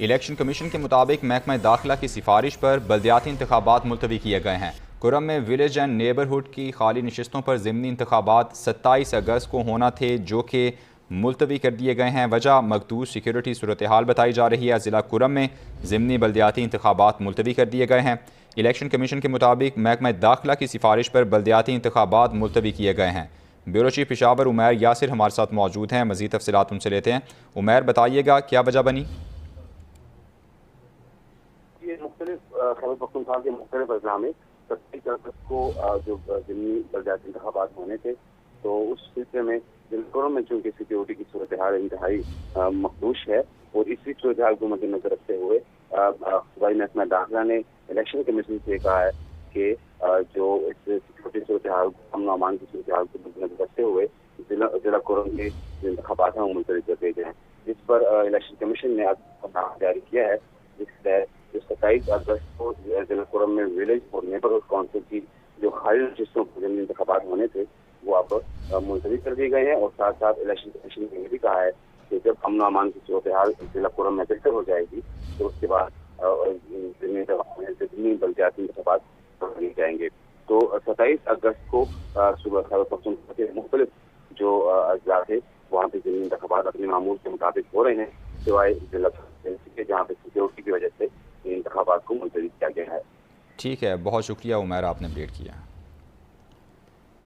Election commission کے مطابق محکمہ داخلہ کی سفارش پر بلدیاتی انتخابات ملتوی کیے گئے ہیں۔ کرم میں ولیج اینڈ نیبرہڈ کی خالی نشستوں پر ضمنی انتخابات 27 اگست کو ہونا تھے، جو کہ ملتوی کر دیے گئے ہیں۔ وجہ مخدوش سیکیورٹی صورتحال بتائی جا رہی ہے۔ ضلع کرم میں ضمنی بلدیاتی انتخابات ملتوی کر دیے گئے ہیں۔ الیکشن کمیشن کے مطابق محکمہ داخلہ کی سفارش پر بلدیاتی انتخابات ملتوی کیے گئے ہیں۔ بیورو چیف پشاور عمیر یاسر ہمارے ساتھ موجود ہیں، مزید تفصیلات ان سے لیتے ہیں۔ عمیر بتائیے گا کیا وجہ بنی؟ یہ مختلف خیبر پختونخوا کے مختلف اضلاع میں 27 اگست کو جو ضمنی بلدیاتی انتخابات ہونے تھے، تو اس سلسلے میں ضلع میں چونکہ سیکیورٹی کی صورتحال انتہائی مخدوش ہے، اور اسی صورتحال کو مد نظر رکھتے ہوئے صوبائی محکمہ داخلہ نے الیکشن کمیشن سے کہا ہے کہ جو اس سیکیورٹی صورتحال امن و امان کی صورتحال کو مد نظر رکھتے ہوئے ضلع کرم کے جو انتخابات ہیں وہ ملتوی کر دیے گئے ہیں، جس پر الیکشن کمیشن نے جاری کیا ہے، جس کے تحت 27 اگست کو ضلع کرم میں ولیج اور نیبرہڈ کونسل کی جو خالی نشستوں پر ضمنی انتخابات ہونے تھے وہ اب ملتوی کر دیے گئے ہیں، اور ساتھ ساتھ الیکشن کمیشن نے یہ بھی کہا ہے کہ جب امن و امان کی صورتحال ضلع کرم میں بہتر ہو جائے گی تو اس کے بعد ضمنی بلدیاتی انتخابات کیے جائیں گے۔ تو 27 اگست کو صوبہ خیبر پختونخوا کے مختلف جو اضلاع تھے وہاں پہ ضمنی انتخابات اپنے معمول کے مطابق ہو رہے ہیں، سوائے ضلع جہاں پہ سیکیورٹی کی وجہ سے انتخابات کو ملتوی کیا گیا ہے۔ ٹھیک ہے، بہت شکریہ عمیر، آپ نے اپڈیٹ کیا۔